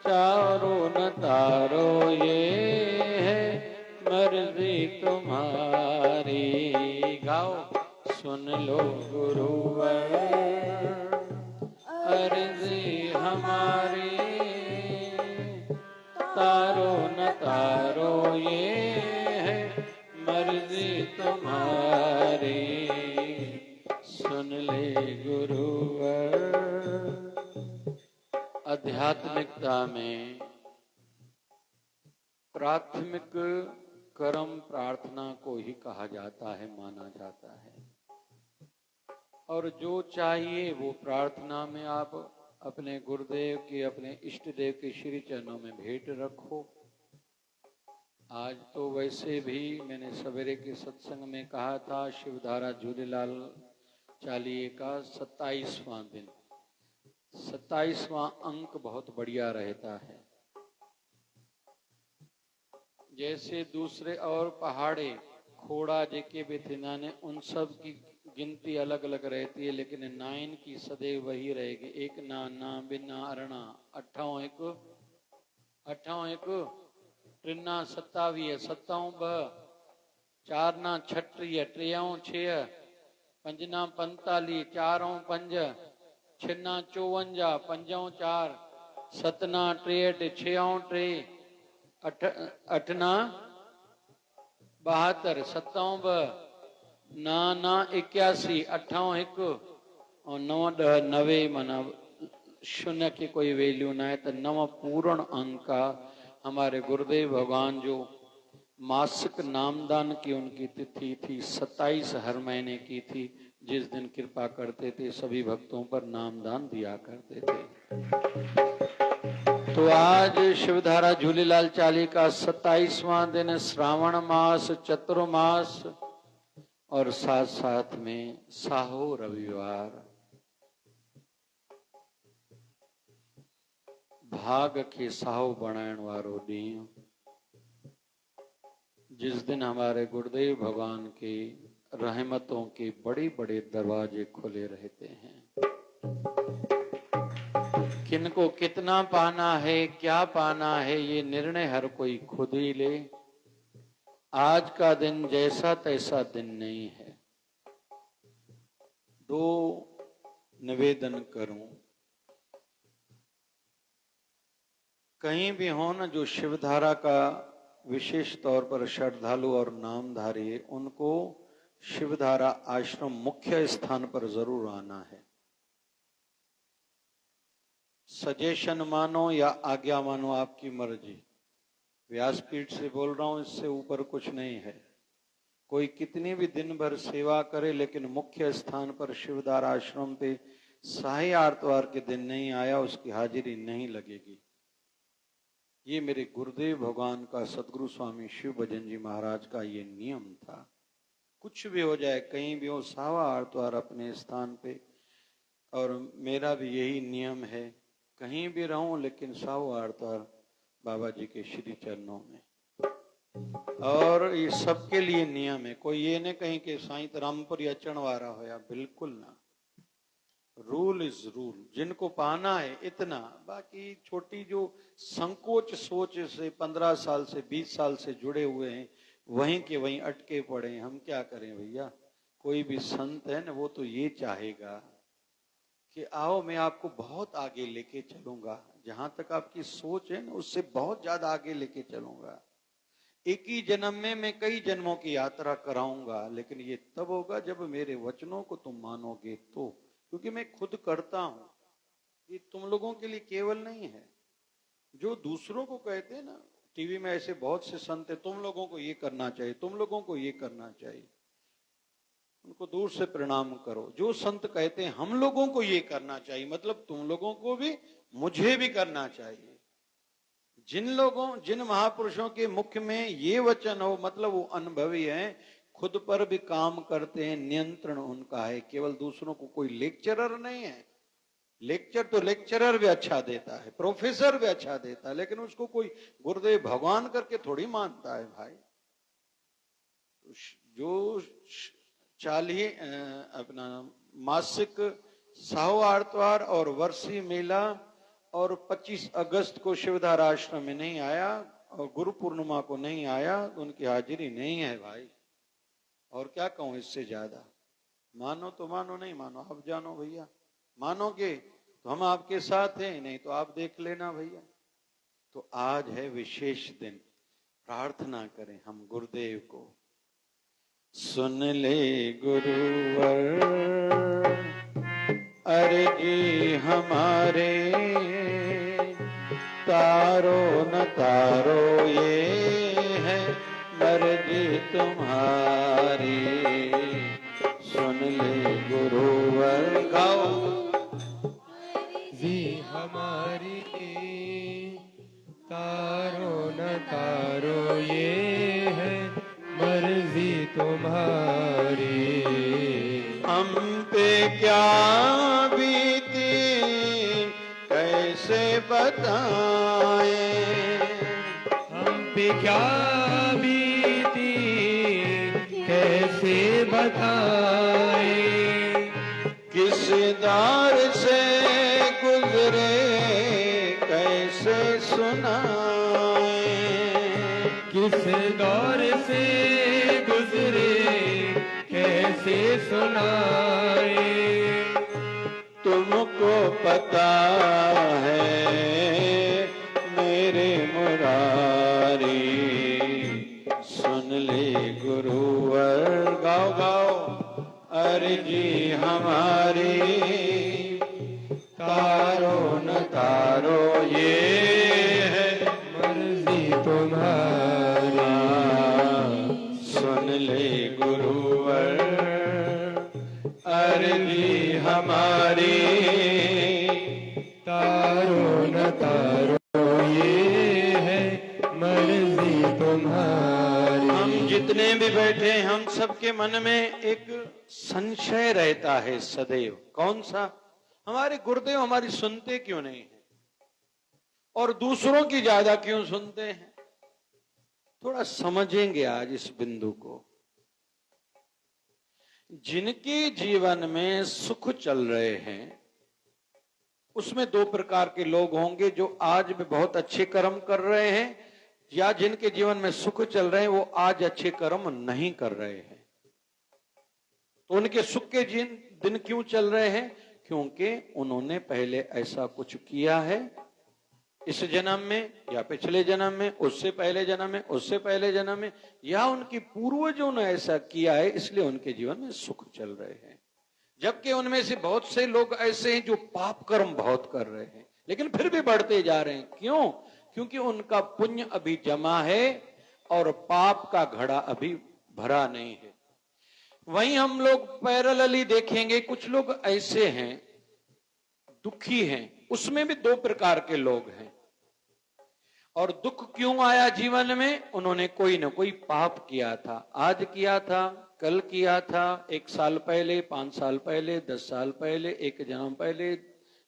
चारो न तारो ये है मर्जी तुम्हारी। गाओ सुन लो गुरुवर अर्जी हमारी, तारो न तारो ये है मर्जी तुम्हारी, सुन ले गुरुवर। आध्यात्मिकता में प्राथमिक कर्म प्रार्थना को ही कहा जाता है, माना जाता है। और जो चाहिए वो प्रार्थना में आप अपने गुरुदेव के, अपने इष्ट देव के श्री चरणों में भेंट रखो। आज तो वैसे भी मैंने सवेरे के सत्संग में कहा था, शिवधारा झूलेलाल चालीहे का 27वां दिन, 27वां अंक बहुत बढ़िया रहता है। जैसे दूसरे और पहाड़े खोड़ा जेके भी थींदा ने उन सब की गिनती अलग अलग रहती है, लेकिन 9 की सदैव वही रहेगी। 1 ना ना बिना अरणा, 8 1 8 1 3 ना 27, 7 2 4 ना 36, 3 6 5 ना 45, 4 5 6 ना 54, 5 4 7 ना 63, 6 3 8 ना 72, 7 2 ना ना 81, 8 1 और 9 10 90 माना शून्य की कोई वैल्यू ना है। तो 9 पूर्ण अंक का हमारे गुरुदेव भगवान जो मासिक नामदान की उनकी तिथि थी, 27 हर महीने की थी, जिस दिन कृपा करते थे सभी भक्तों पर नामदान दिया करते थे। तो आज शिवधारा झूलेलाल चाली का 27वां दिन, श्रावण मास चतुर्मास और साथ साथ में साहो रविवार। भाग के साहो बनाने वालो ॾींहुं, जिस दिन हमारे गुरुदेव भगवान की रहमतों के बड़े बड़े दरवाजे खुले रहते हैं। किनको कितना पाना है, क्या पाना है, ये निर्णय हर कोई खुद ही ले। आज का दिन जैसा तैसा दिन नहीं है। 2 निवेदन करूं, कहीं भी हो ना जो शिवधारा का विशेष तौर पर श्रद्धालु और नामधारी है, उनको शिवधारा आश्रम मुख्य स्थान पर जरूर आना है। सजेशन मानो या आज्ञा मानो, आपकी मर्जी। व्यासपीठ से बोल रहा हूं, इससे ऊपर कुछ नहीं है। कोई कितनी भी दिन भर सेवा करे, लेकिन मुख्य स्थान पर शिवधारा आश्रम पे शाही आरतवार के दिन नहीं आया, उसकी हाजिरी नहीं लगेगी। ये मेरे गुरुदेव भगवान का, सदगुरु स्वामी शिव भजन जी महाराज का ये नियम था। कुछ भी हो जाए, कहीं भी हो, सावा आरतवार अपने स्थान पे। और मेरा भी यही नियम है, कहीं भी रहूं लेकिन सावा आरतवार बाबा जी के श्री चरणों में। और ये सबके लिए नियम है। कोई ये नहीं कहीं के साईं रामपुरी अचण वारा होया, बिल्कुल ना। Rule is rule. जिनको पाना है इतना, बाकी छोटी जो संकोच सोच से 15 साल से 20 साल से जुड़े हुए हैं, वहीं के वहीं अटके पड़े हैं। हम क्या करें भैया। कोई भी संत है ना, वो तो ये चाहेगा कि आओ मैं आपको बहुत आगे लेके चलूंगा, जहां तक आपकी सोच है ना उससे बहुत ज्यादा आगे लेके चलूंगा। एक ही जन्म में मैं कई जन्मों की यात्रा कराऊंगा, लेकिन ये तब होगा जब मेरे वचनों को तुम मानोगे तो। क्योंकि मैं खुद करता हूं, ये तुम लोगों के लिए केवल नहीं है। जो दूसरों को कहते हैं ना, टीवी में ऐसे बहुत से संत है, तुम लोगों को ये करना चाहिए, तुम लोगों को ये करना चाहिए, उनको दूर से प्रणाम करो। जो संत कहते हैं हम लोगों को ये करना चाहिए, मतलब तुम लोगों को भी, मुझे भी करना चाहिए। जिन महापुरुषों के मुख में ये वचन हो, मतलब वो अनुभवी हैं, खुद पर भी काम करते हैं, नियंत्रण उनका है। केवल दूसरों को, कोई लेक्चरर नहीं है। लेक्चर तो लेक्चरर भी अच्छा देता है, प्रोफेसर भी अच्छा देता है, लेकिन उसको कोई गुरुदेव भगवान करके थोड़ी मानता है भाई। जो चालीहे अपना मासिक साहो आरतवार और वर्षीय मेला और 25 अगस्त को शिवधारा आश्रम में नहीं आया और गुरु पूर्णिमा को नहीं आया तो उनकी हाजिरी नहीं है भाई। और क्या कहूं इससे ज्यादा। मानो तो मानो, नहीं मानो आप जानो भैया। मानोगे तो हम आपके साथ हैं, नहीं तो आप देख लेना भैया। तो आज है विशेष दिन, प्रार्थना करें हम गुरुदेव को। सुन ले गुरुवर अर्जी हमारे, तारो न तारो ये है मर्जी तुम्हारी। सुन ले गुरुवर, गाओ। जी हमारी तारो न तारो ये है मर्जी तुम्हारी। हम पे क्या बीती कैसे बताएं, हम पे क्या बीती कैसे बताएं। किस दौर से गुजरे कैसे सुनाएं। किस दौर से गुजरे कैसे सुनाए। तुमको पता है मेरे मुरारी। सुन ले गुरुवर, गाओ गाओ। अर्जी हमारी तारो न तारो ये है मर्जी तुम्हारी। सुन ले गुरुवर अर्जी हमारी, तारो न तारो ये है मर्जी तुम्हारी। हम जितने भी बैठे हम सबके मन में एक संशय रहता है सदैव। कौन सा? हमारे गुरुदेव हमारी सुनते क्यों नहीं है और दूसरों की ज्यादा क्यों सुनते हैं। थोड़ा समझेंगे आज इस बिंदु को। जिनके जीवन में सुख चल रहे हैं उसमें दो प्रकार के लोग होंगे, जो आज में बहुत अच्छे कर्म कर रहे हैं, या जिनके जीवन में सुख चल रहे हैं वो आज अच्छे कर्म नहीं कर रहे हैं। तो उनके सुख के दिन क्यों चल रहे हैं? क्योंकि उन्होंने पहले ऐसा कुछ किया है इस जन्म में या पिछले जन्म में, उससे पहले जन्म में, उससे पहले जन्म में, या उनके पूर्वजों ने ऐसा किया है, इसलिए उनके जीवन में सुख चल रहे हैं। जबकि उनमें से बहुत से लोग ऐसे हैं जो पाप कर्म बहुत कर रहे हैं लेकिन फिर भी बढ़ते जा रहे हैं। क्यों? क्योंकि उनका पुण्य अभी जमा है और पाप का घड़ा अभी भरा नहीं है। वहीं हम लोग पैरेलली देखेंगे, कुछ लोग ऐसे हैं दुखी हैं, उसमें भी दो प्रकार के लोग हैं। और दुख क्यों आया जीवन में? उन्होंने कोई ना कोई पाप किया था, आज किया था, कल किया था, 1 साल पहले, 5 साल पहले, 10 साल पहले, 1 जन्म पहले,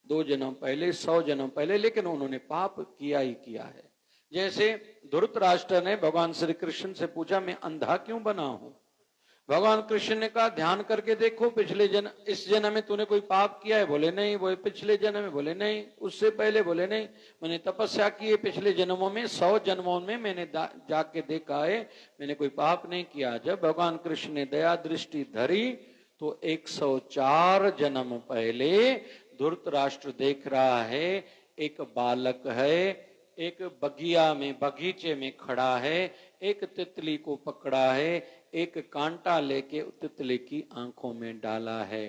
2 जन्म पहले, 100 जन्म पहले, लेकिन उन्होंने पाप किया ही किया है। जैसे धृतराष्ट्र ने भगवान श्री कृष्ण से पूछा, मैं अंधा क्यों बना हूं? भगवान कृष्ण ने कहा, ध्यान करके देखो, पिछले जन्म, इस जन्म में तूने कोई पाप किया है? बोले नहीं। वो पिछले जन्म में? बोले नहीं। उससे पहले? बोले नहीं। मैंने तपस्या की है पिछले जन्मों में, 100 जन्मों में मैंने जाके देखा है, मैंने कोई पाप नहीं किया। जब भगवान कृष्ण ने दया दृष्टि धरी तो 104 जन्म पहले धृतराष्ट्र देख रहा है, एक बालक है, एक बगिया में, बगीचे में खड़ा है, एक तितली को पकड़ा है, एक कांटा लेके तितली की आंखों में डाला है।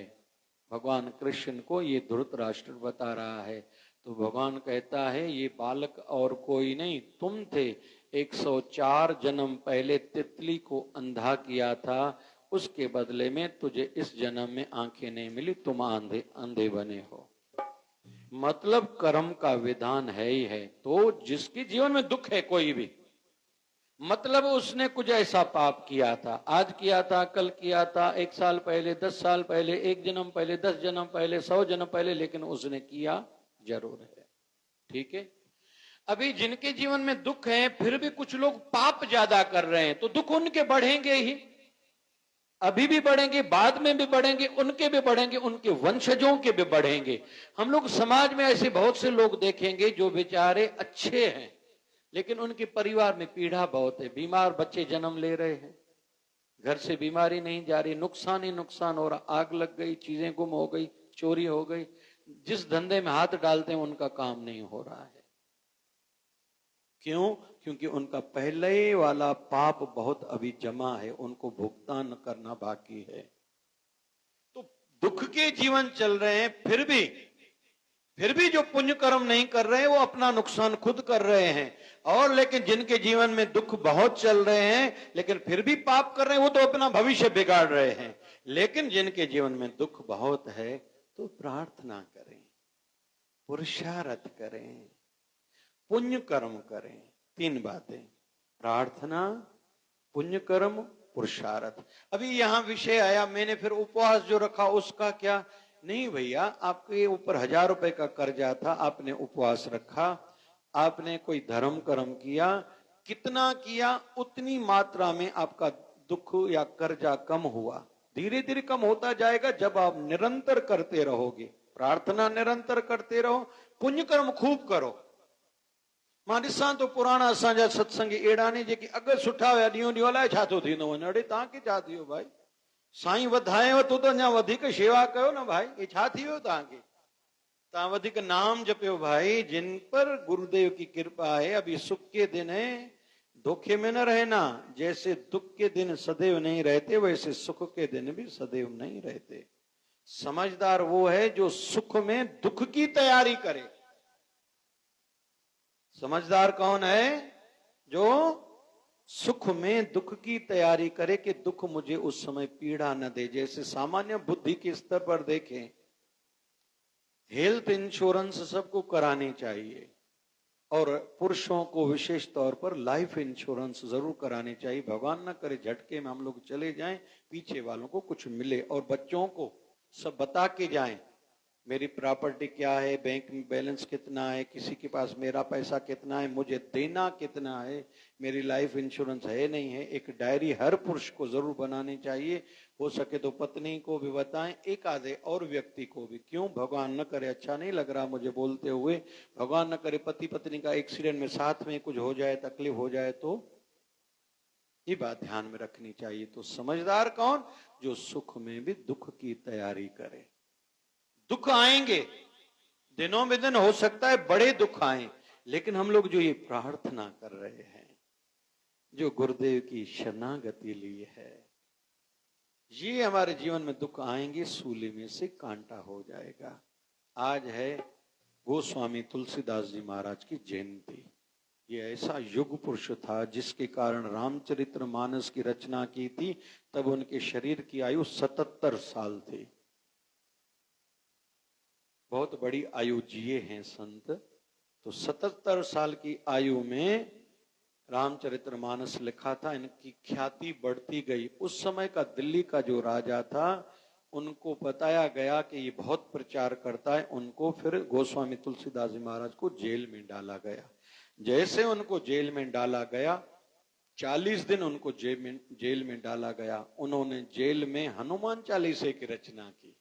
भगवान कृष्ण को ये धृतराष्ट्र बता रहा है। तो भगवान कहता है, ये बालक और कोई नहीं, तुम थे। 104 जन्म पहले तितली को अंधा किया था, उसके बदले में तुझे इस जन्म में आंखें नहीं मिली, तुम अंधे बने हो। मतलब कर्म का विधान है ही है। तो जिसके जीवन में दुख है कोई भी, मतलब उसने कुछ ऐसा पाप किया था, आज किया था, कल किया था, 1 साल पहले, 10 साल पहले, 1 जन्म पहले, 10 जन्म पहले, 100 जन्म पहले, लेकिन उसने किया जरूर है। ठीक है। अभी जिनके जीवन में दुख है फिर भी कुछ लोग पाप ज्यादा कर रहे हैं तो दुख उनके बढ़ेंगे ही। अभी भी बढ़ेंगे, बाद में भी बढ़ेंगे, उनके भी बढ़ेंगे, उनके वंशजों के भी बढ़ेंगे। हम लोग समाज में ऐसे बहुत से लोग देखेंगे जो बेचारे अच्छे हैं, लेकिन उनके परिवार में पीड़ा बहुत है। बीमार बच्चे जन्म ले रहे हैं, घर से बीमारी नहीं जा रही, नुकसान ही नुकसान हो रहा, आग लग गई, चीजें गुम हो गई, चोरी हो गई, जिस धंधे में हाथ डालते हैं उनका काम नहीं हो रहा है। क्यों? क्योंकि उनका पहले वाला पाप बहुत अभी जमा है, उनको भुगतान करना बाकी है। तो दुख के जीवन चल रहे हैं, फिर भी जो पुण्य कर्म नहीं कर रहे हैं वो अपना नुकसान खुद कर रहे हैं। और लेकिन जिनके जीवन में दुख बहुत चल रहे हैं लेकिन फिर भी पाप कर रहे हैं, वो तो अपना भविष्य बिगाड़ रहे हैं। लेकिन जिनके जीवन में दुख बहुत है तो प्रार्थना करें, पुरुषार्थ करें, पुण्य कर्म करें। 3 बातें, प्रार्थना, पुण्य कर्म, पुरुषार्थ। अभी यहां विषय आया, मैंने फिर उपवास जो रखा उसका क्या? नहीं भैया, आपके ऊपर 1000 रुपए का कर्जा था, आपने उपवास रखा, आपने कोई धर्म कर्म किया, कितना किया उतनी मात्रा में आपका दुख या कर्जा कम हुआ। धीरे धीरे कम होता जाएगा जब आप निरंतर करते रहोगे। प्रार्थना निरंतर करते रहो, पुण्य कर्म खूब करो। मां ॾिसां तो पुराणा असांजा सत्संगी अहिड़ा ने जेके अॻु सुठा हुया, ॾींहों ॾींहों अलाए छा थो थींदो वञे। अड़े तव्हांखे छा थी वियो भाई? साईं वधायव तूं त अञा वधीक शेवा कयो न भाई, ये छा थी वियो तव्हांखे? तव्हां वधीक नाम जपियो भाई। जिन पर गुरुदेव की कृपा है, अभी सुख के दिन है, धोखे में न रहना। जैसे दुख के दिन सदैव नहीं रहते, वैसे सुख के दिन भी सदैव नहीं रहते। समझदार वो है जो सुख में दुख की तैयारी करे। समझदार कौन है? जो सुख में दुख की तैयारी करे कि दुख मुझे उस समय पीड़ा न दे। जैसे सामान्य बुद्धि के स्तर पर देखें, हेल्थ इंश्योरेंस सबको करानी चाहिए और पुरुषों को विशेष तौर पर लाइफ इंश्योरेंस जरूर करानी चाहिए। भगवान न करे झटके में हम लोग चले जाएं, पीछे वालों को कुछ मिले। और बच्चों को सब बता के जाएं, मेरी प्रॉपर्टी क्या है, बैंक में बैलेंस कितना है, किसी के पास मेरा पैसा कितना है, मुझे देना कितना है, मेरी लाइफ इंश्योरेंस है नहीं है। एक डायरी हर पुरुष को जरूर बनानी चाहिए। हो सके तो पत्नी को भी बताएं, एक आधे और व्यक्ति को भी। क्यों? भगवान न करे, अच्छा नहीं लग रहा मुझे बोलते हुए, भगवान न करे पति पत्नी का एक्सीडेंट में साथ में कुछ हो जाए, तकलीफ हो जाए, तो ये बात ध्यान में रखनी चाहिए। तो समझदार कौन? जो सुख में भी दुख की तैयारी करे। दुख आएंगे, दिनों में दिन हो सकता है बड़े दुख आए, लेकिन हम लोग जो ये प्रार्थना कर रहे हैं, जो गुरुदेव की शरणागति ली है, ये हमारे जीवन में दुख आएंगे, सूली में से कांटा हो जाएगा। आज है गोस्वामी तुलसीदास जी महाराज की जयंती। ये ऐसा युग पुरुष था जिसके कारण रामचरित्र मानस की रचना की थी। तब उनके शरीर की आयु 77 साल थी। बहुत बड़ी आयु जिए हैं संत। तो 77 साल की आयु में रामचरितमानस लिखा था। इनकी ख्याति बढ़ती गई। उस समय का दिल्ली का जो राजा था, उनको बताया गया कि ये बहुत प्रचार करता है। उनको फिर गोस्वामी तुलसीदास जी महाराज को जेल में डाला गया। जैसे उनको जेल में डाला गया, 40 दिन उनको जेल में डाला गया। उन्होंने जेल में हनुमान चालीसे की रचना की।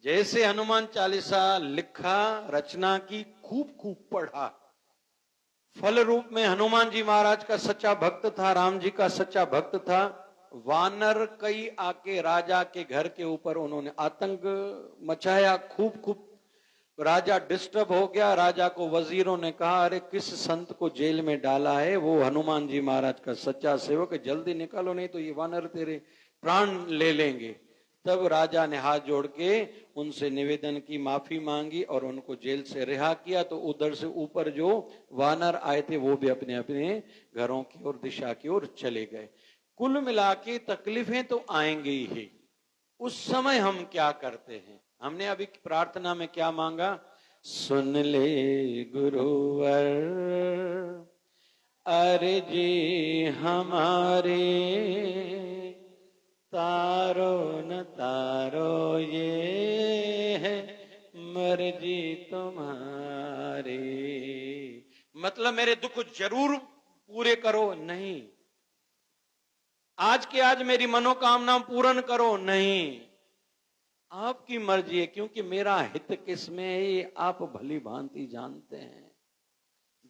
जैसे हनुमान चालीसा लिखा, रचना की, खूब खूब पढ़ा। फल रूप में हनुमान जी महाराज का सच्चा भक्त था, राम जी का सच्चा भक्त था। वानर कई आके राजा के घर के ऊपर उन्होंने आतंक मचाया। खूब खूब राजा डिस्टर्ब हो गया। राजा को वजीरों ने कहा, अरे किस संत को जेल में डाला है? वो हनुमान जी महाराज का सच्चा सेवक है, जल्दी निकालो, नहीं तो ये वानर तेरे प्राण ले लेंगे। तब राजा ने हाथ जोड़ के उनसे निवेदन की, माफी मांगी और उनको जेल से रिहा किया। तो उधर से ऊपर जो वानर आए थे वो भी अपने अपने घरों की ओर, दिशा की ओर चले गए। कुल मिला के तकलीफें तो आएंगी ही। उस समय हम क्या करते हैं? हमने अभी प्रार्थना में क्या मांगा? सुन ले गुरुवर अर्जी हमारे, तारो न तारो ये है मर्जी तुम्हारी। मतलब मेरे दुख जरूर पूरे करो नहीं, आज के आज मेरी मनोकामना पूर्ण करो, नहीं, आपकी मर्जी है, क्योंकि मेरा हित किसमें है ये आप भली भांति जानते हैं।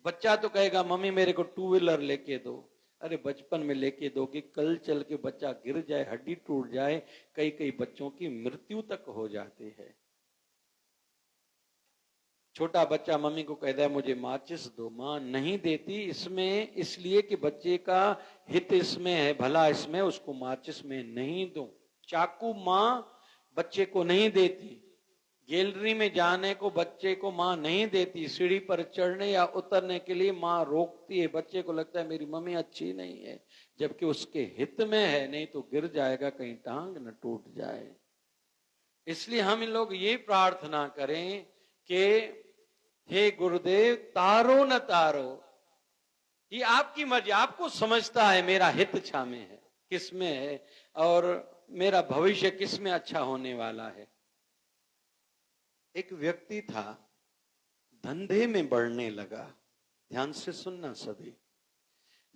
बच्चा तो कहेगा मम्मी मेरे को टू व्हीलर लेके दो, अरे बचपन में लेके दो कि कल चल के बच्चा गिर जाए, हड्डी टूट जाए, कई कई बच्चों की मृत्यु तक हो जाती है। छोटा बच्चा मम्मी को कहता है मुझे माचिस दो, मां नहीं देती, इसमें इसलिए कि बच्चे का हित इसमें है, भला इसमें, उसको माचिस में नहीं दो। चाकू मां बच्चे को नहीं देती, गैलरी में जाने को बच्चे को मां नहीं देती, सीढ़ी पर चढ़ने या उतरने के लिए मां रोकती है। बच्चे को लगता है मेरी मम्मी अच्छी नहीं है, जबकि उसके हित में है, नहीं तो गिर जाएगा, कहीं टांग न टूट जाए। इसलिए हम इन लोग ये प्रार्थना करें कि हे गुरुदेव तारो न तारो, ये आपकी मर्जी, आपको समझता है मेरा हित छा में है, किसमें है, और मेरा भविष्य किसमें अच्छा होने वाला है। एक व्यक्ति था, धंधे में बढ़ने लगा, ध्यान से सुनना सभी,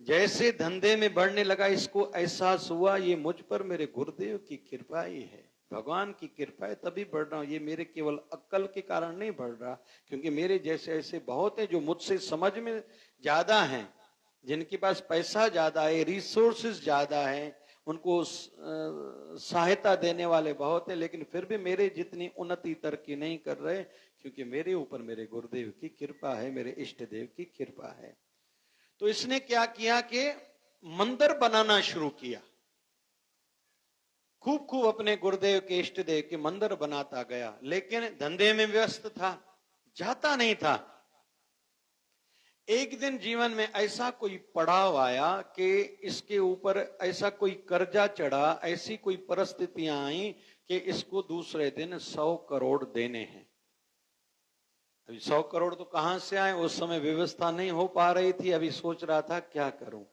जैसे धंधे में बढ़ने लगा इसको एहसास हुआ ये मुझ पर मेरे गुरुदेव की कृपा ही है, भगवान की कृपा है तभी बढ़ रहा हूं, ये मेरे केवल अक्ल के कारण नहीं बढ़ रहा, क्योंकि मेरे जैसे ऐसे बहुत हैं जो मुझसे समझ में ज्यादा हैं, जिनके पास पैसा ज्यादा है, रिसोर्सेज ज्यादा है, उनको सहायता देने वाले बहुत है, लेकिन फिर भी मेरे जितनी उन्नति तरक्की नहीं कर रहे, क्योंकि मेरे ऊपर मेरे गुरुदेव की कृपा है, मेरे इष्ट देव की कृपा है। तो इसने क्या किया कि मंदिर बनाना शुरू किया, खूब खूब अपने गुरुदेव के इष्ट देव के मंदिर बनाता गया, लेकिन धंधे में व्यस्त था, जाता नहीं था। एक दिन जीवन में ऐसा कोई पड़ाव आया कि इसके ऊपर ऐसा कोई कर्जा चढ़ा, ऐसी कोई परिस्थितियां आई कि इसको दूसरे दिन 100 करोड़ देने हैं। अभी 100 करोड़ तो कहां से आए, उस समय व्यवस्था नहीं हो पा रही थी, अभी सोच रहा था क्या करूं।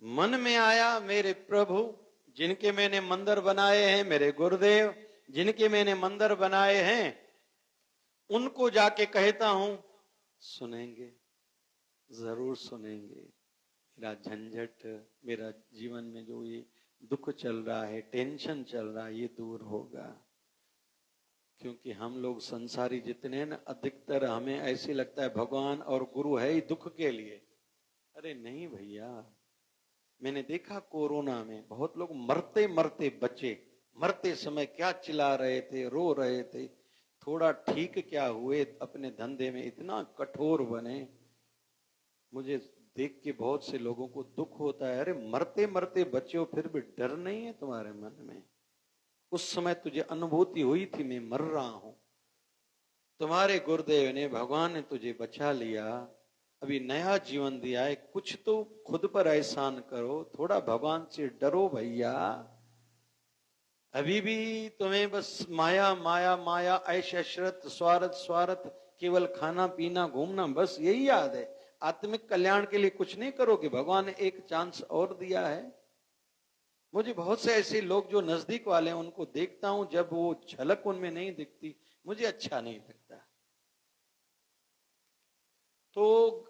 मन में आया मेरे प्रभु जिनके मैंने मंदिर बनाए हैं, मेरे गुरुदेव जिनके मैंने मंदिर बनाए हैं, उनको जाके कहता हूं, सुनेंगे, जरूर सुनेंगे। मेरा झंझट, मेरा जीवन में जो ये दुख चल रहा है, टेंशन चल रहा है, ये दूर होगा। क्योंकि हम लोग संसारी जितने न, अधिकतर हमें ऐसे लगता है भगवान और गुरु है ही दुख के लिए। अरे नहीं भैया, मैंने देखा कोरोना में बहुत लोग मरते मरते बचे, मरते समय क्या चिल्ला रहे थे, रो रहे थे, थोड़ा ठीक क्या हुए, अपने धंधे में इतना कठोर बने। मुझे देख के बहुत से लोगों को दुख होता है, अरे मरते मरते बचे हो फिर भी डर नहीं है तुम्हारे मन में। उस समय तुझे अनुभूति हुई थी मैं मर रहा हूं, तुम्हारे गुरुदेव ने, भगवान ने तुझे बचा लिया, अभी नया जीवन दिया है, कुछ तो खुद पर एहसान करो, थोड़ा भगवान से डरो भैया। अभी भी तुम्हें बस माया माया माया, ऐश अशरत, स्वार्थ स्वार्थ, केवल खाना पीना घूमना, बस यही याद है। आत्मिक कल्याण के लिए कुछ नहीं करोगे। भगवान ने एक चांस और दिया है। मुझे बहुत से ऐसे लोग जो नजदीक वाले हैं उनको देखता हूं, जब वो झलक उनमें नहीं दिखती मुझे अच्छा नहीं लगता। तो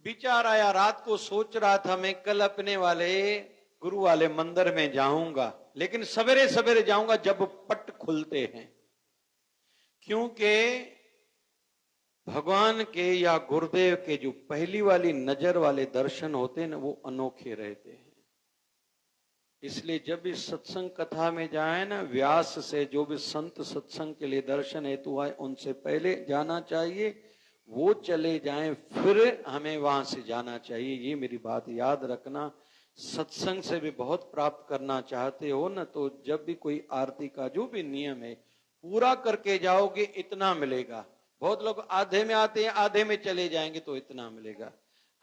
विचार आया, रात को सोच रहा था मैं कल अपने वाले गुरु वाले मंदिर में जाऊंगा, लेकिन सवेरे सवेरे जाऊंगा जब पट खुलते हैं, क्योंकि भगवान के या गुरुदेव के जो पहली वाली नजर वाले दर्शन होते हैं ना, वो अनोखे रहते हैं। इसलिए जब भी सत्संग कथा में जाए ना, व्यास से जो भी संत सत्संग के लिए दर्शन हेतु आए, उनसे पहले जाना चाहिए, वो चले जाएं फिर हमें वहां से जाना चाहिए। ये मेरी बात याद रखना। सत्संग से भी बहुत प्राप्त करना चाहते हो ना, तो जब भी कोई आरती का जो भी नियम है पूरा करके जाओगे, इतना मिलेगा। बहुत लोग आधे में आते हैं, आधे में चले जाएंगे तो इतना मिलेगा।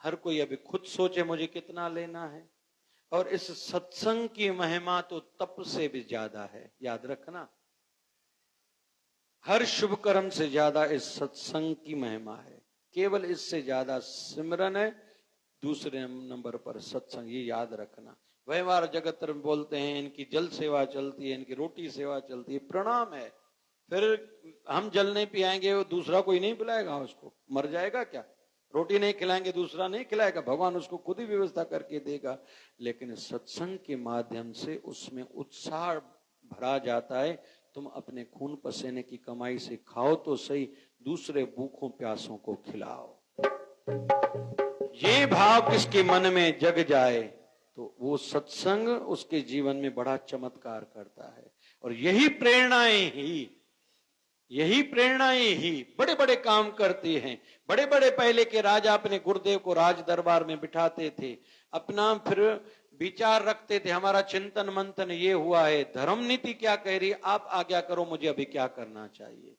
हर कोई अभी खुद सोचे मुझे कितना लेना है। और इस सत्संग की महिमा तो तप से भी ज्यादा है, याद रखना। हर शुभ कर्म से ज्यादा इस सत्संग की महिमा है। केवल इससे ज्यादा सिमरन है, दूसरे नंबर पर सत्संग, ये याद रखना। व्यवहार जगत में बोलते हैं इनकी जल सेवा चलती है, इनकी रोटी सेवा चलती है, प्रणाम है। फिर हम जल नहीं पियाएंगे, वो दूसरा कोई नहीं पिलाएगा उसको, मर जाएगा क्या? रोटी नहीं खिलाएंगे दूसरा नहीं खिलाएगा, भगवान उसको खुद ही व्यवस्था करके देगा। लेकिन सत्संग के माध्यम से उसमें उत्साह भरा जाता है। तुम अपने खून पसीने की कमाई से खाओ तो सही, दूसरे भूखों प्यासों को खिलाओ। ये भाव किसके मन में जग जाए तो वो सत्संग उसके जीवन में बड़ा चमत्कार करता है। और यही प्रेरणाएं ही बड़े बड़े काम करती हैं। बड़े बड़े पहले के राजा अपने गुरुदेव को राज दरबार में बिठाते थे, अपना फिर विचार रखते थे, हमारा चिंतन मंथन ये हुआ है, धर्म नीति क्या कह रही, आप आज्ञा करो मुझे अभी क्या करना चाहिए।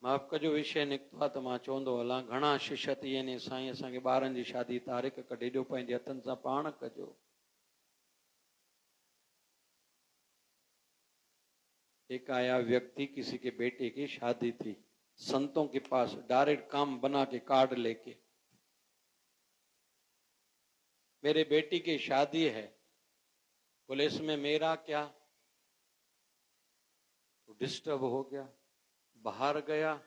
आपका जो विषय निकतो तो मां चवंदो हलां घणा शिष्य थी यानी साईं असांखे ॿारनि जी शादी तारीख़ कढी ॾियो, पंहिंजे हथनि सां पाण कजो। एक आया व्यक्ति, किसी के बेटे की शादी थी, संतों के पास डायरेक्ट काम बना के कार्ड लेके, मेरे बेटी की शादी है। बोले इसमें मेरा क्या? तो डिस्टर्ब हो गया, बाहर गया,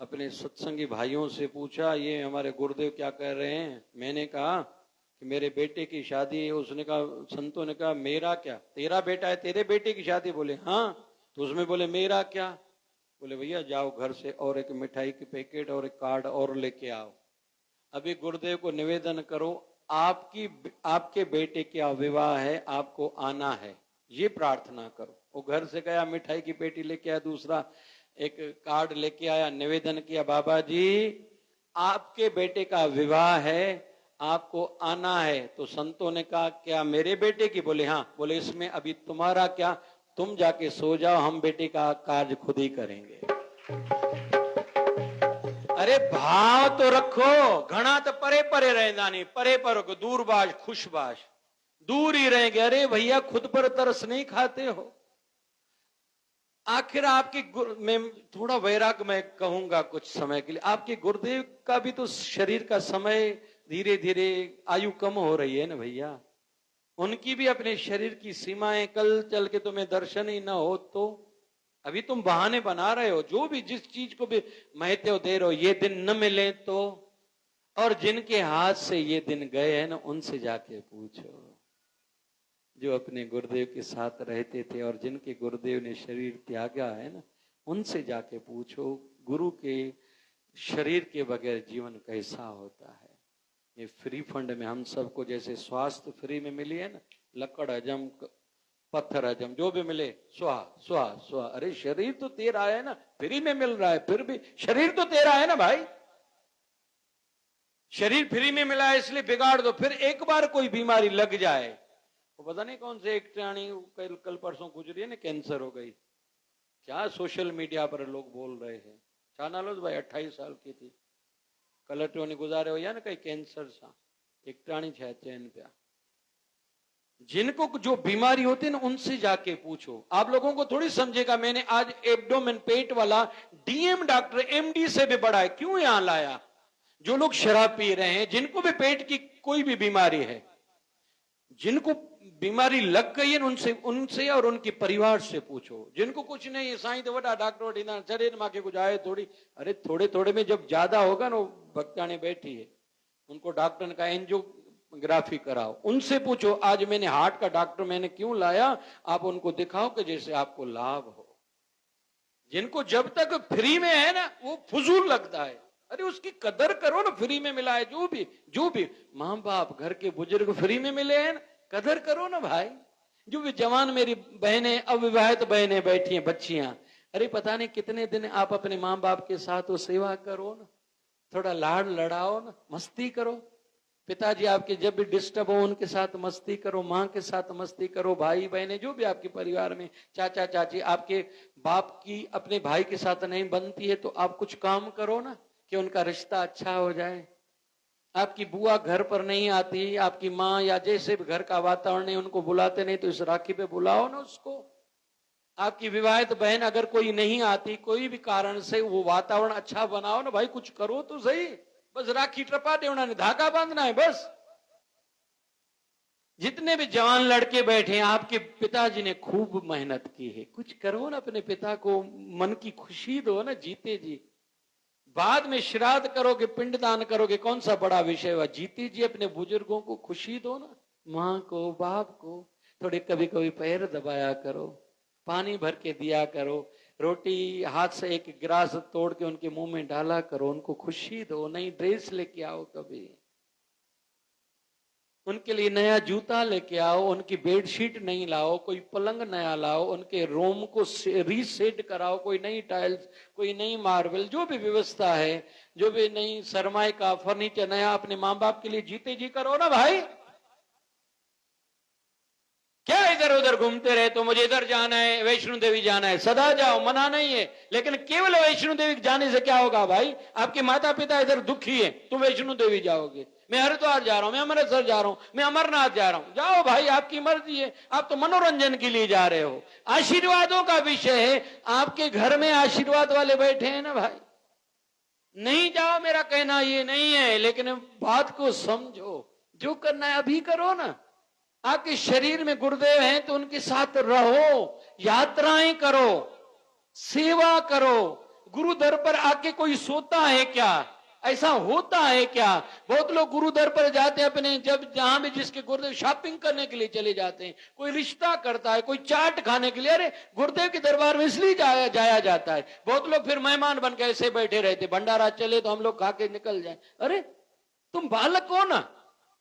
अपने सत्संगी भाइयों से पूछा ये हमारे गुरुदेव क्या कह रहे हैं। मैंने कहा कि मेरे बेटे की शादी है। उसने कहा, संतों ने कहा मेरा क्या, तेरा बेटा है, तेरे बेटे की शादी? बोले हाँ। तो उसमें बोले मेरा क्या? बोले भैया जाओ घर से और एक मिठाई की पैकेट और एक कार्ड और लेके आओ, अभी गुरुदेव को निवेदन करो आपके बेटे का विवाह है, आपको आना है, ये प्रार्थना करो। वो घर से गया, मिठाई की पेटी लेके आया, दूसरा एक कार्ड लेके आया, निवेदन किया, बाबा जी आपके बेटे का विवाह है, आपको आना है। तो संतों ने कहा क्या मेरे बेटे की? बोले हाँ। बोले इसमें अभी तुम्हारा क्या, तुम जाके सो जाओ, हम बेटे का कार्य खुद ही करेंगे। अरे भाव तो रखो, घना तो परे परे रहना नहीं, परे पर दूर बाज खुश बाज, दूर ही रहेंगे। अरे भैया खुद पर तरस नहीं खाते हो। आखिर आपकी मैं थोड़ा वैराग मैं कहूंगा कुछ समय के लिए, आपके गुरुदेव का भी तो शरीर का समय धीरे धीरे आयु कम हो रही है ना भैया, उनकी भी अपने शरीर की सीमाएं, कल चल के तुम्हें दर्शन ही ना हो तो अभी तुम बहाने बना रहे हो। जो भी जिस चीज को भी महत्व दे रहे हो, ये दिन न मिले तो, और जिनके हाथ से ये दिन गए हैं ना उनसे जाके पूछो, जो अपने गुरुदेव के साथ रहते थे और जिनके गुरुदेव ने शरीर त्यागा है ना, उनसे जाके पूछो गुरु के शरीर के बगैर जीवन कैसा होता है। ये फ्री फंड में हम सबको जैसे स्वास्थ्य फ्री में मिली है ना, लकड़ हजम पत्थर हजम जो भी मिले स्वाहा स्वाहा स्वाहा। अरे शरीर तो तेरा है ना, फ्री में मिल रहा है, फिर भी शरीर तो तेरा है ना भाई। शरीर फ्री में मिला है इसलिए बिगाड़ दो, फिर एक बार कोई बीमारी लग जाए, वो पता नहीं कौन से एक प्राणी कल परसों गुजरी है ना, कैंसर हो गई, क्या सोशल मीडिया पर लोग बोल रहे हैं। चानालोज भाई 28 साल की थी, कलटो ने गुजारे हो या ना कहीं कैंसर सा, एक प्राणी है चैन पे। जिनको जो बीमारी होती है ना उनसे जाके पूछो। आप लोगों को थोड़ी समझेगा, मैंने आज एब्डोमेन पेट वाला डीएम डॉक्टर एमडी से भी बड़ा है, क्यों यहां लाया? जो लोग शराब पी रहे हैं, जिनको भी पेट की कोई भी बीमारी है, जिनको बीमारी लग गई है उनसे और उनके परिवार से पूछो। जिनको कुछ नहीं है, साईं तो बड़ा डॉक्टर शरीर मां के कुछ आए थोड़ी, अरे थोड़े थोड़े में जब ज्यादा होगा ना, भक्ताने बैठी है, उनको डॉक्टर ने कहा एंजियोग्राफी कराओ, उनसे पूछो। आज मैंने हार्ट का डॉक्टर मैंने क्यों लाया, आप उनको दिखाओ कि जैसे आपको लाभ हो। जिनको जब तक फ्री में है ना वो फजूल लगता है, अरे उसकी कदर करो ना, फ्री में मिला है। जो भी माँ बाप घर के बुजुर्ग फ्री में मिले हैं ना, कदर करो ना भाई। जो भी जवान मेरी बहनें, अविवाहित बहनें बैठी हैं, बच्चियां, अरे पता नहीं कितने दिन आप अपने माँ बाप के साथ वो सेवा करो ना, थोड़ा लाड़ लड़ाओ ना, मस्ती करो। पिताजी आपके जब भी डिस्टर्ब हो उनके साथ मस्ती करो, माँ के साथ मस्ती करो, भाई बहनें जो भी आपके परिवार में, चाचा चाची, आपके बाप की अपने भाई के साथ नहीं बनती है तो आप कुछ काम करो ना कि उनका रिश्ता अच्छा हो जाए। आपकी बुआ घर पर नहीं आती, आपकी माँ या जैसे भी घर का वातावरण नहीं, उनको बुलाते नहीं, तो इस राखी पे बुलाओ ना उसको। आपकी विवाहित बहन अगर कोई नहीं आती, कोई भी कारण से, वो वातावरण अच्छा बनाओ ना भाई, कुछ करो तो सही। बस राखी टपा दे, उन्होंने धागा बांधना है बस। जितने भी जवान लड़के बैठे हैं, आपके पिताजी ने खूब मेहनत की है, कुछ करो ना, अपने पिता को मन की खुशी दो ना, जीते जी बाद में श्राद्ध करोगे, पिंडदान करोगे, कौन सा बड़ा विषय हुआ? जीती जी अपने बुजुर्गों को खुशी दो ना, माँ को, बाप को। थोड़े कभी कभी पैर दबाया करो, पानी भर के दिया करो, रोटी हाथ से एक गिलास तोड़ के उनके मुंह में डाला करो, उनको खुशी दो। नई ड्रेस लेके आओ, कभी उनके लिए नया जूता लेके आओ, उनकी बेडशीट नहीं लाओ, कोई पलंग नया लाओ, उनके रूम को रीसेट कराओ, कोई नई टाइल्स, कोई नई मार्बल, जो भी व्यवस्था है, जो भी नई सरमाई का फर्नीचर नया अपने माँ बाप के लिए जीते जी करो ना भाई। क्या इधर उधर घूमते रहे, तो मुझे इधर जाना है, वैष्णो देवी जाना है, सदा जाओ, मना नहीं है, लेकिन केवल वैष्णो देवी जाने से क्या होगा भाई? आपके माता पिता इधर दुखी है, तुम वैष्णो देवी जाओगे। मैं हरिद्वार जा रहा हूं, मैं अमृतसर जा रहा हूं, मैं अमरनाथ जा रहा हूं, जाओ भाई, आपकी मर्जी है। आप तो मनोरंजन के लिए जा रहे हो, आशीर्वादों का विषय है। आपके घर में आशीर्वाद वाले बैठे हैं ना भाई, नहीं जाओ, मेरा कहना ये नहीं है, लेकिन बात को समझो। जो करना है अभी करो ना। आपके शरीर में गुरुदेव हैं तो उनके साथ रहो, यात्राएं करो, सेवा करो। गुरु दर पर आके कोई सोता है क्या? ऐसा होता है क्या? बहुत लोग गुरु दर पर जाते हैं अपने, जब जहां भी जिसके गुरुदेव, शॉपिंग करने के लिए चले जाते हैं, कोई रिश्ता करता है, कोई चाट खाने के लिए। अरे गुरुदेव के दरबार में इसलिए जाया जाता है। बहुत लोग फिर मेहमान बन के ऐसे बैठे रहते, भंडारा चले तो हम लोग खा के निकल जाए। अरे तुम बालक हो ना,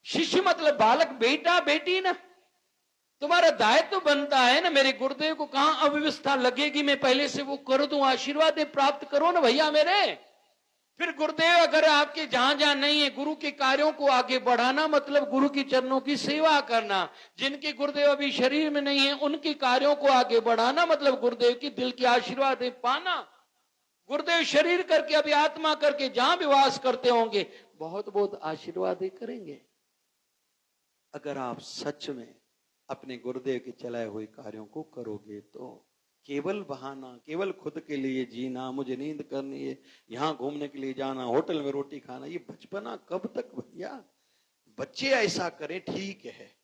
शिष्य मतलब बालक, बेटा बेटी ना। तुम्हारा दायित्व तो बनता है ना, मेरे गुरुदेव को कहां अव्यवस्था लगेगी, मैं पहले से वो कर दूं, आशीर्वाद प्राप्त करो ना भैया मेरे। फिर गुरुदेव अगर आपके जहां जहां नहीं है, गुरु के कार्यों को आगे बढ़ाना मतलब गुरु की चरणों की सेवा करना। जिनके गुरुदेव अभी शरीर में नहीं है, उनके कार्यों को आगे बढ़ाना मतलब गुरुदेव की दिल की आशीर्वाद पाना। गुरुदेव शरीर करके, अभी आत्मा करके जहां भी वास करते होंगे, बहुत बहुत आशीर्वाद करेंगे। अगर आप सच में अपने गुरुदेव के चलाए हुए कार्यों को करोगे तो। केवल बहाना, केवल खुद के लिए जीना, मुझे नींद करनी है, यहां घूमने के लिए जाना, होटल में रोटी खाना, ये बचपना कब तक भैया? बच्चे ऐसा करें ठीक है,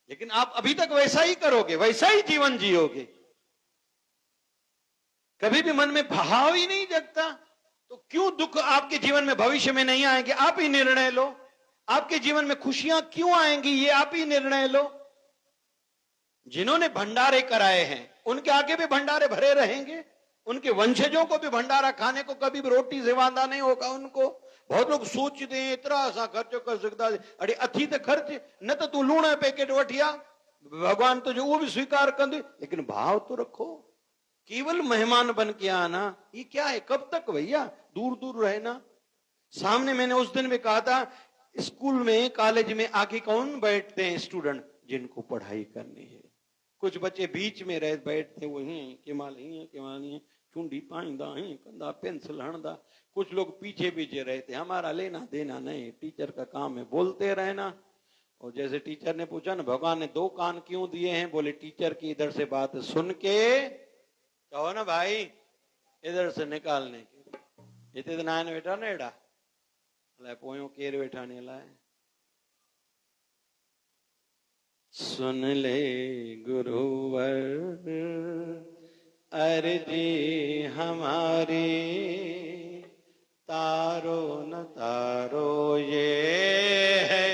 लेकिन आप अभी तक वैसा ही करोगे, वैसा ही जीवन जियोगे, कभी भी मन में भाव ही नहीं जगता, तो क्यों दुख आपके जीवन में भविष्य में नहीं आएंगे? आप ही निर्णय लो। आपके जीवन में खुशियां क्यों आएंगी, ये आप ही निर्णय लो। जिन्होंने भंडारे कराए हैं उनके आगे भी भंडारे भरे रहेंगे, उनके वंशजों को भी भंडारा खाने को कभी भी रोटी से वादा नहीं होगा उनको। बहुत लोग सोचते हैं इतना सा खर्च कर सकता है, अरे अथी तो खर्च न, तो तू लूण पैकेट वठिया, भगवान तो जो वो भी स्वीकार कर दे, लेकिन भाव तो रखो। केवल मेहमान बन के आना ये क्या है? कब तक भैया? दूर दूर रहना। सामने मैंने उस दिन में कहा था, स्कूल में कॉलेज में आगे कौन बैठते हैं? स्टूडेंट जिनको पढ़ाई करनी है। कुछ बच्चे बीच में रह बैठते, वही केमाल चुंडी पाइंदा है, कंधा पेंसिल हणदा। कुछ लोग पीछे पीछे रहते, हमारा लेना देना नहीं, टीचर का काम है बोलते रहना। और जैसे टीचर ने पूछा ना, भगवान ने 2 कान क्यों दिए हैं? बोले टीचर की इधर से बात सुन के, कहो ना भाई, इधर से निकालने के। इतने नायन बेटा ने एड़ा पोयो केर बैठा ने लाए। सुन ले गुरुवर अर्जी हमारी, तारो न तारो ये है।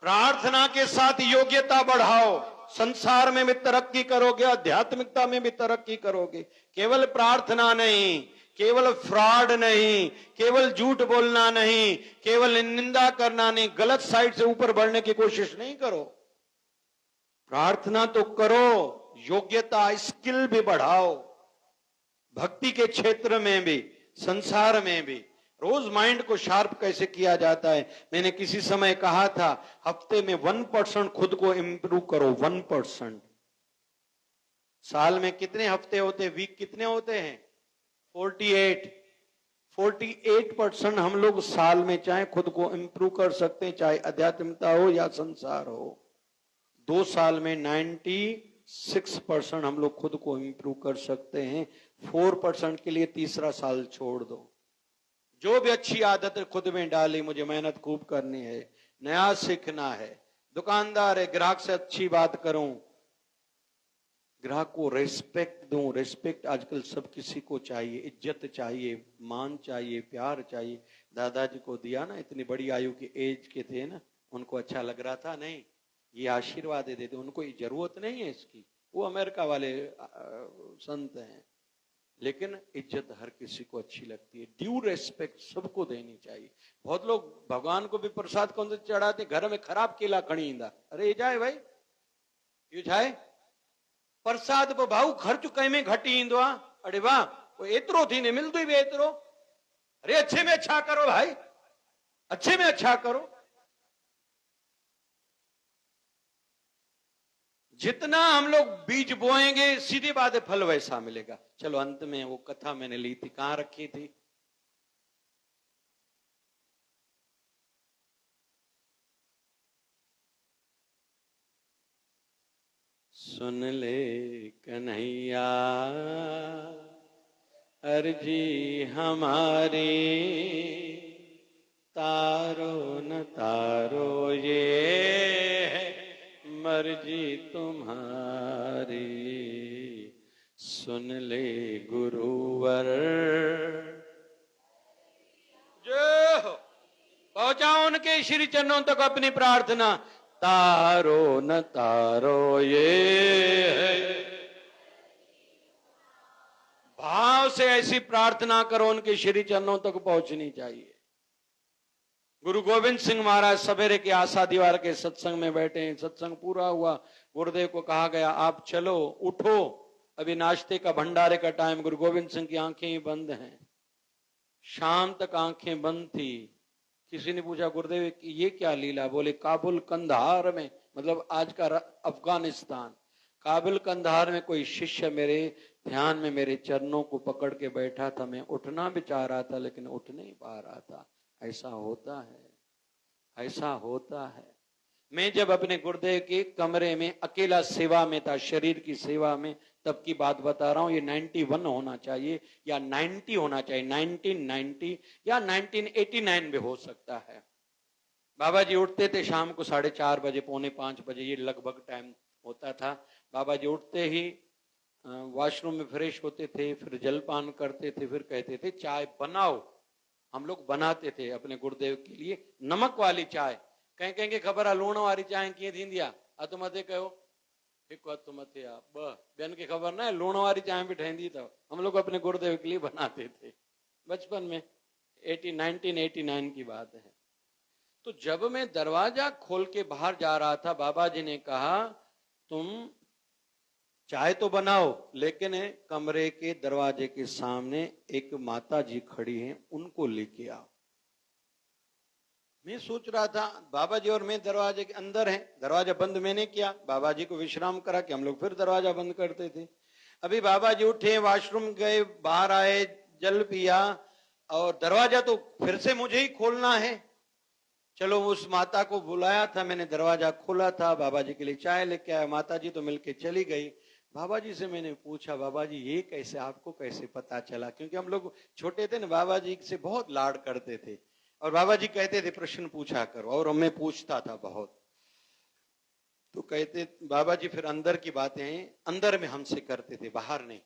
प्रार्थना के साथ योग्यता बढ़ाओ, संसार में भी तरक्की करोगे, आध्यात्मिकता में भी तरक्की करोगे। केवल प्रार्थना नहीं, केवल फ्रॉड नहीं, केवल झूठ बोलना नहीं, केवल निंदा करना नहीं, गलत साइड से ऊपर बढ़ने की कोशिश नहीं करो। प्रार्थना तो करो, योग्यता स्किल भी बढ़ाओ, भक्ति के क्षेत्र में भी, संसार में भी। रोज माइंड को शार्प कैसे किया जाता है? मैंने किसी समय कहा था, हफ्ते में 1% खुद को इंप्रूव करो। 1%। साल में कितने हफ्ते होते, वीक कितने होते हैं? 48% हम लोग साल में चाहे खुद को इंप्रूव कर सकते हैं, चाहे आध्यात्मिकता हो या संसार हो। 2 साल में 96% हम लोग खुद को इंप्रूव कर सकते हैं। 4% के लिए तीसरा साल छोड़ दो। जो भी अच्छी आदत खुद में डाली, मुझे मेहनत खूब करनी है, नया सीखना है, दुकानदार है, ग्राहक से अच्छी बात करूं, ग्राहक को रेस्पेक्ट दूं। रेस्पेक्ट आजकल सब किसी को चाहिए, इज्जत चाहिए, मान चाहिए, प्यार चाहिए। दादाजी को दिया ना, इतनी बड़ी आयु के एज के थे ना, उनको अच्छा लग रहा था? नहीं, ये आशीर्वाद दे देते, उनको जरूरत नहीं है इसकी। वो अमेरिका वाले संत हैं, लेकिन इज्जत हर किसी को अच्छी लगती है। ड्यू रेस्पेक्ट सबको देनी चाहिए। बहुत लोग भगवान को भी प्रसाद कौन से चढ़ाते, घर में खराब केला खणी ईंदा। अरे ये जाए भाई, ये जाए प्रसाद पर भाऊ खर्च कहीं में घटी ईंदो आहे। अरे वाह, वो एतरो थी ने मिलदो ही भी एतरो। अरे अच्छे में अच्छा करो भाई, अच्छे में अच्छा करो। जितना हम लोग बीज बोएंगे सीधी बात है, फल वैसा मिलेगा। चलो अंत में वो कथा मैंने ली थी, कहां रखी थी? सुन ले कन्हैया अर्जी हमारी, तारो न तारो ये है मर्जी तुम्हारी। सुन ले गुरुवर, जो पहुंचाओ उनके श्री चरणों तक अपनी प्रार्थना। तारो न तारो ये है, भाव से ऐसी प्रार्थना करो, उनके श्री चरणों तक पहुंचनी चाहिए। गुरु गोविंद सिंह महाराज सवेरे के आशा दीवार के सत्संग में बैठे हैं, सत्संग पूरा हुआ, गुरुदेव को कहा गया आप चलो उठो, अभी नाश्ते का भंडारे का टाइम। गुरु गोविंद सिंह की आंखें ही बंद हैं, शाम तक आंखें बंद थी। किसी ने पूछा गुरुदेव ये क्या लीला? बोले काबुल कंधार में, मतलब आज का अफगानिस्तान, काबुल कंधार में कोई शिष्य मेरे ध्यान में मेरे चरणों को पकड़ के बैठा था। मैं उठना भी चाह रहा था लेकिन उठ नहीं पा रहा था। ऐसा होता है, ऐसा होता है। मैं जब अपने गुरुदेव के कमरे में अकेला सेवा में था, शरीर की सेवा में, तब की बात बता रहा हूं। ये 91 होना चाहिए या 90 होना चाहिए, 1990 या 1989 में हो सकता है। बाबा जी उठते थे शाम को 4:30 बजे, 4:45 बजे, ये लगभग टाइम होता था। बाबा जी उठते ही वॉशरूम में फ्रेश होते थे, फिर जलपान करते थे, फिर कहते थे चाय बनाओ। हम लोग बनाते थे अपने गुरुदेव के लिए नमक वाली चाय। कहीं कहेंगे खबर है लूण वाली चाय कीअं थींदी आहे? अधु मथे कयो, हिकु हथु मथे आहे, ॿियनि खे खबर न आहे लूण वारी चाय भी ठहंदी अथव। हम लोग अपने गुरुदेव के लिए बनाते थे बचपन में। 1989 की बात है। तो जब मैं दरवाजा खोल के बाहर जा रहा था, बाबा जी ने कहा तुम चाय तो बनाओ, लेकिन कमरे के दरवाजे के सामने एक माता जी खड़ी हैं, उनको लेके आओ। मैं सोच रहा था बाबा जी और मैं दरवाजे के अंदर हैं, दरवाजा बंद मैंने किया, बाबा जी को विश्राम करा कि हम लोग फिर दरवाजा बंद करते थे। अभी बाबा जी उठे, वॉशरूम गए, बाहर आए, जल पिया, और दरवाजा तो फिर से मुझे ही खोलना है। चलो उस माता को बुलाया था मैंने, दरवाजा खोला था, बाबा जी के लिए चाय लेके आया, माता जी तो मिलके चली गई। बाबा जी से मैंने पूछा बाबा जी ये कैसे, आपको कैसे पता चला? क्योंकि हम लोग छोटे थे ना, बाबा जी से बहुत लाड करते थे, और बाबा जी कहते थे प्रश्न पूछा करो, और मैं पूछता था बहुत। तो कहते बाबा जी फिर अंदर की बातें अंदर में हमसे करते थे, बाहर नहीं,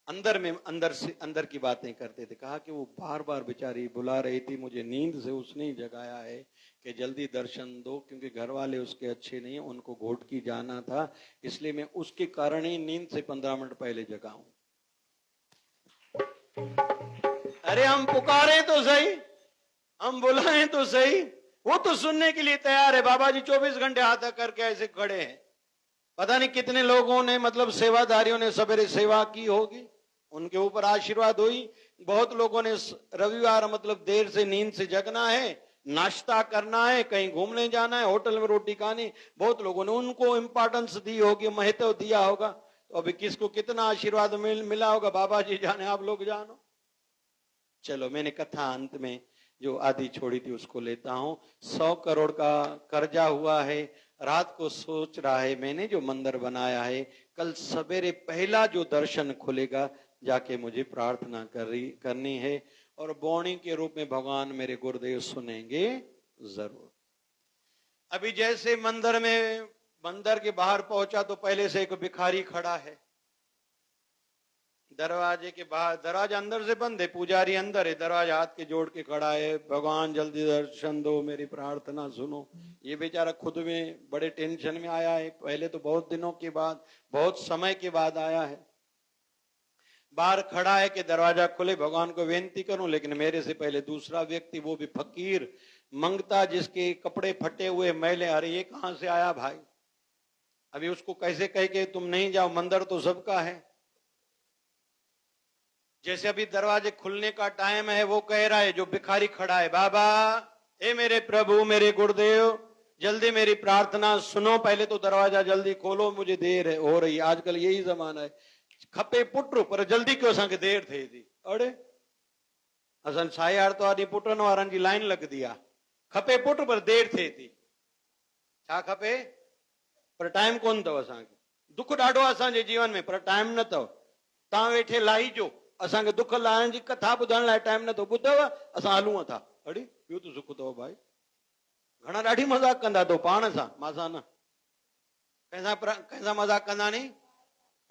अंदर में अंदर की बातें करते थे। कहा कि वो बार बार बेचारी बुला रही थी मुझे, नींद से उसने ही जगाया है कि जल्दी दर्शन दो, क्योंकि घर वाले उसके अच्छे नहीं है, उनको घोटकी जाना था, इसलिए मैं उसके कारण ही नींद से 15 मिनट पहले जगाऊं। अरे हम पुकारे तो सही, हम बुलाएं तो सही, वो तो सुनने के लिए तैयार है। बाबा जी 24 घंटे हाथ करके ऐसे खड़े हैं। पता नहीं कितने लोगों ने, मतलब सेवादारियों ने सवेरे सेवा की होगी, उनके ऊपर आशीर्वाद हुई। बहुत लोगों ने रविवार मतलब देर से नींद से जगना है, नाश्ता करना है, कहीं घूमने जाना है, होटल में रोटी खानी, बहुत लोगों ने उनको इंपॉर्टेंस दी होगी, महत्व दिया होगा। तो अभी किसको कितना आशीर्वाद मिला होगा बाबा जी जाने, आप लोग जानो। चलो मैंने कथा अंत में जो आधी छोड़ी थी उसको लेता हूं। 100 करोड़ का कर्जा हुआ है, रात को सोच रहा है मैंने जो मंदिर बनाया है, कल सवेरे पहला जो दर्शन खुलेगा जाके मुझे प्रार्थना करनी है, और बौणी के रूप में भगवान मेरे गुरुदेव सुनेंगे जरूर। अभी जैसे मंदिर में मंदिर के बाहर पहुंचा तो पहले से एक भिखारी खड़ा है दरवाजे के बाहर। दरवाजा अंदर से बंद है, पुजारी अंदर है, दरवाजा हाथ के जोड़ के खड़ा है, भगवान जल्दी दर्शन दो, मेरी प्रार्थना सुनो। ये बेचारा खुद में बड़े टेंशन में आया है, पहले तो बहुत दिनों के बाद, बहुत समय के बाद आया है। बाहर खड़ा है कि दरवाजा खुले, भगवान को विनती करूं, लेकिन मेरे से पहले दूसरा व्यक्ति, वो भी फकीर मंगता, जिसके कपड़े फटे हुए मैले, अरे ये कहां से आया भाई। अभी उसको कैसे कह के तुम नहीं जाओ, मंदिर तो सबका है। जैसे अभी दरवाजे खुलने का टाइम है, वो कह रहा है, जो भिखारी खड़ा है, बाबा ए मेरे प्रभु, मेरे गुरुदेव, जल्दी मेरी प्रार्थना सुनो, पहले तो दरवाजा जल्दी खोलो, मुझे देर है हो रही। आजकल यही जमाना है, खपे पुट पर जल्दी क्यों असांखे देर थे थी। अड़े असन सायार तो आदि पुटन वारनि जी लाइन लग दिया, खपे पुट पर देर थे थी। छा खपे, पर टाइम कोन अथव असांखे। दुख ॾाढो असांजे जीवन में, पर टाइम न अथव। तव्हां वेठे लाहिजो, असांखे दुख लाहिण जी कथा ॿुधण लाइ टाइम नथो। ॿुधव असां हलूं था। अड़े इहो त सुख अथव भाई। घणा ॾाढी मज़ाक कंदा अथव पाण सां, मां न कंहिंसां मज़ाक कंदा नी।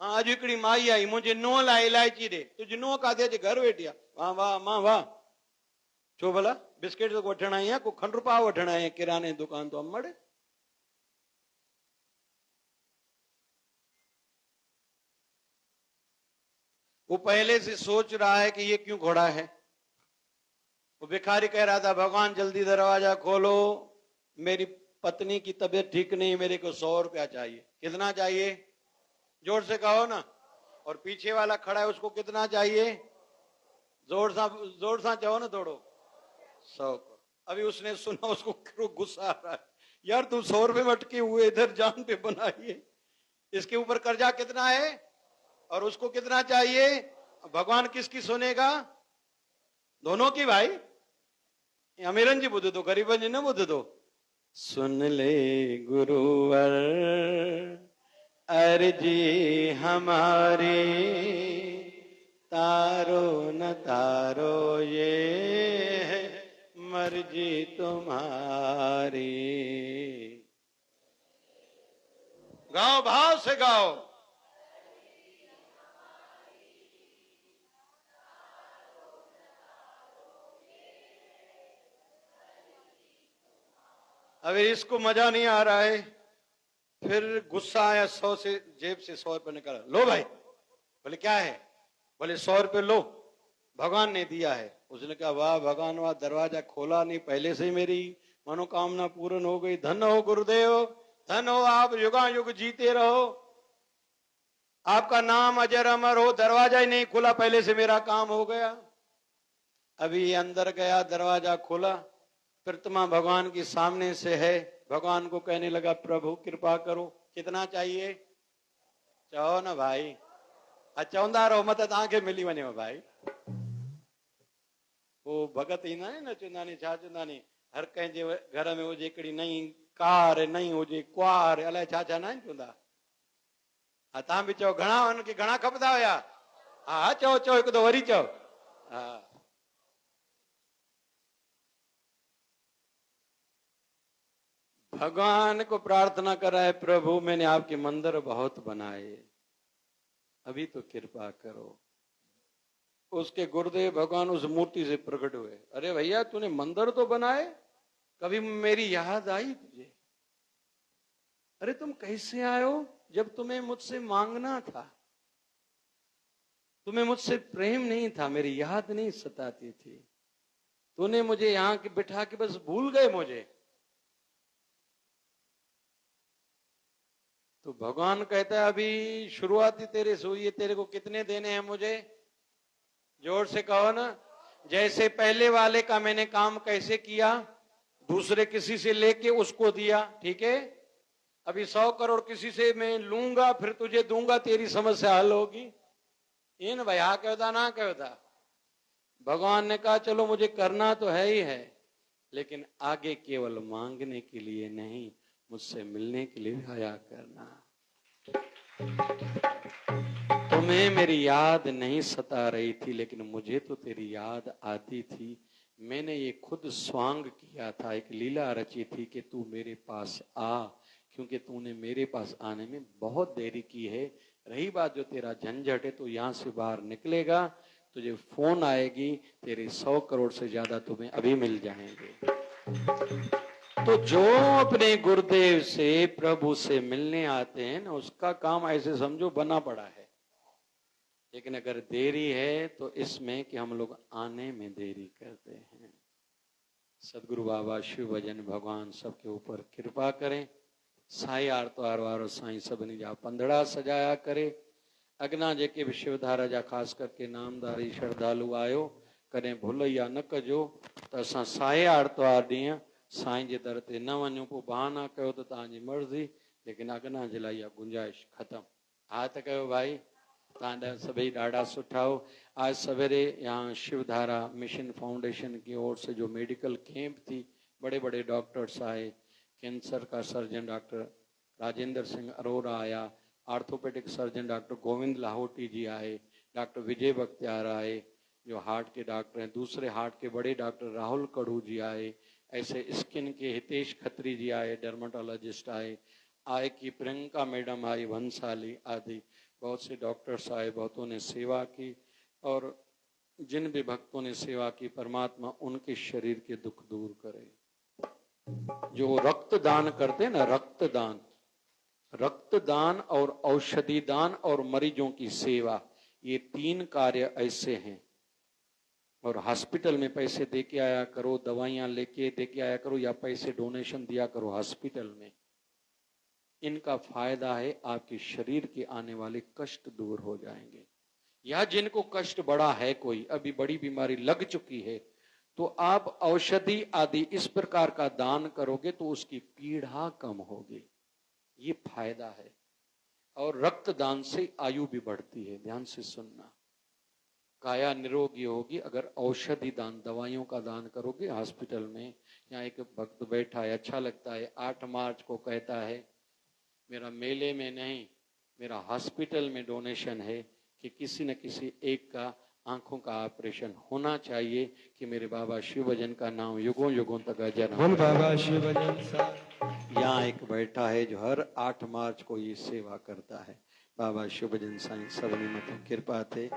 हाँ, अॼु हिकिड़ी माई आई, मुंहिंजे नुंहं लाइ इलायची ॾे। तुंहिंजी नुंहं काथे अचे, घर वेठी आहे। वाह वाह मां वाह, छो भला बिस्किट तो वठण आई आहे, को खंड पाव वठण आई आहे किराने जी दुकान तो अमड़। वो पहले से सोच रहा है कि ये क्यों घोड़ा है। वो भिखारी कह रहा था, भगवान जल्दी दरवाजा खोलो, मेरी पत्नी की तबीयत ठीक नहीं, मेरे को 100 रुपया चाहिए। कितना चाहिए, जोर से कहो ना। और पीछे वाला खड़ा है, उसको कितना चाहिए, जोर सा चाहो ना थोड़ो, 100। अभी उसने सुना, उसको गुस्सा आ रहा है, यार तू 100 रुपए में अटके हुए, इधर जान पे बनाइए। इसके ऊपर कर्जा कितना है और उसको कितना चाहिए। भगवान किसकी सुनेगा, दोनों की भाई। अमीरन जी ॿुध दो, गरीबन जी न ॿुध दो। सुन ले गुरुवर अर्जी हमारी, तारो न तारो ये है मर्जी तुम्हारी। गाओ, भाव से गाओ। अभी इसको मजा नहीं आ रहा है, फिर गुस्सा आया, 100 से जेब से 100 रुपये निकाला। लो भाई। बोले क्या है, बोले 100 रुपये लो, भगवान ने दिया है। उसने कहा वाह भगवान वाह, दरवाजा खोला नहीं, पहले से ही मेरी मनोकामना पूर्ण हो गई। धन हो गुरुदेव, धन हो, आप युगायुग जीते रहो, आपका नाम अजर अमर हो। दरवाजा ही नहीं खुला, पहले से मेरा काम हो गया। अभी अंदर गया, दरवाजा खोला, प्रतिमा भगवान की सामने से है। भगवान को कहने लगा, प्रभु कृपा करो, कितना चाहिए, चहो ना भाई। चवंदा रहो, मत तव्हांखे मिली वञेव भाई। वो भगत ईंदा आहिनि न, चवंदा नी छा चवंदा नी, हर कंहिंजे घर में हुजे हिकिड़ी नई कार, नई हुजे क्वार, अलाए छा छा न आहिनि चवंदा। हा तव्हां बि चओ, घणा हुनखे घणा खपंदा हुया। हा चओ चओ, हिकु दो वरी चओ। हा भगवान को प्रार्थना कर रहा है, प्रभु मैंने आपके मंदिर बहुत बनाए, अभी तो कृपा करो। उसके गुरुदेव भगवान उस मूर्ति से प्रकट हुए। अरे भैया तूने मंदिर तो बनाए, कभी मेरी याद आई तुझे। अरे तुम कैसे आए हो, जब तुम्हें मुझसे मांगना था, तुम्हें मुझसे प्रेम नहीं था, मेरी याद नहीं सताती थी, तूने मुझे यहां के बिठा के बस भूल गए मुझे। तो भगवान कहता है, अभी शुरुआती तेरे से हुई है, तेरे को कितने देने हैं मुझे, जोर से कहो ना। जैसे पहले वाले का मैंने काम कैसे किया, दूसरे किसी से लेके उसको दिया, ठीक है। अभी 100 करोड़ किसी से मैं लूंगा, फिर तुझे दूंगा, तेरी समस्या हल होगी। इन भाई हा कहो था ना कहो था। भगवान ने कहा चलो मुझे करना तो है ही है, लेकिन आगे केवल मांगने के लिए नहीं, मुझसे मिलने के लिए आया करना। तुम्हें मेरी याद नहीं सता रही थी, लेकिन मुझे तो तेरी याद आती थी। मैंने ये खुद स्वांग किया था, एक लीला रची थी कि तू मेरे पास आ, क्योंकि तूने मेरे पास आने में बहुत देरी की है। रही बात जो तेरा झंझट है, तो यहाँ से बाहर निकलेगा, तुझे फोन आएगी, तेरे 100 करोड़ से ज्यादा तुम्हें अभी मिल जाएंगे। तो जो अपने गुरुदेव से, प्रभु से मिलने आते हैं ना, उसका काम ऐसे समझो बना पड़ा है। लेकिन अगर देरी है तो इसमें कि हम लोग आने में देरी करते हैं। सदगुरु बाबा शिव भजन भगवान सबके ऊपर कृपा करें। साई आरतवार वारो साई सबनी जा पंदड़ा सजाया करे। अगना जेके भी शिवधारा जा खास करके नामधारी श्रद्धालु आयो करें भुलैया न कजो। तो असां साई आरतवार ॾींहुं साईं जे दर ते न वञूं, पोइ बहाना कयो त तव्हांजी मर्ज़ी, लेकिन अगना जे लाइ इहा गुंजाइश ख़त्म। हा त कयो भाई, तव्हां सभई ॾाढा सुठा हो। आज सवेरे यहाँ शिवधारा मिशन फाउंडेशन की ओर से जो मेडिकल कैंप थी, बड़े बड़े डॉक्टर्स आए। कैंसर का सर्जन डॉक्टर राजेंद्र सिंह अरोरा आया, orthopaedic surgeon doctor Govind Lahoti ji आए, डॉक्टर विजय बख्तियार आए जो हार्ट के डॉक्टर हैं, दूसरे हार्ट के बड़े डॉक्टर राहुल कड़ू जी आए, ऐसे स्किन के हितेश खत्री जी आए, डर्माटोलॉजिस्ट आए कि प्रियंका मैडम आई, भंसाली आदि बहुत से डॉक्टर्स आए। बहुतों ने सेवा की, और जिन भी भक्तों ने सेवा की, परमात्मा उनके शरीर के दुख दूर करे। जो रक्तदान करते हैं ना, रक्तदान और औषधि दान और मरीजों की सेवा, ये 3 कार्य ऐसे हैं। और हॉस्पिटल में पैसे दे के आया करो, दवाइयां लेके दे के आया करो, या पैसे डोनेशन दिया करो हॉस्पिटल में। इनका फायदा है आपके शरीर के आने वाले कष्ट दूर हो जाएंगे। या जिनको कष्ट बड़ा है, कोई अभी बड़ी बीमारी लग चुकी है, तो आप औषधि आदि इस प्रकार का दान करोगे तो उसकी पीड़ा कम होगी। ये फायदा है। और रक्तदान से आयु भी बढ़ती है। ध्यान से सुनना, काया निरोगी होगी अगर औषधि दान, दवाइयों का दान करोगे हॉस्पिटल में। यहाँ एक भक्त बैठा है, अच्छा लगता है, 8 मार्च को कहता है मेरा मेले में नहीं, मेरा हॉस्पिटल में डोनेशन है कि किसी न किसी एक का आंखों का ऑपरेशन होना चाहिए, कि मेरे बाबा शिव भजन का नाम युगों युगों तक अजर हो। बाबा शिव भजन सा। यहाँ एक बैठा है जो हर 8 मार्च को ये सेवा करता है। बाबा शिव भजन साईं सबनी मत कृपा थे।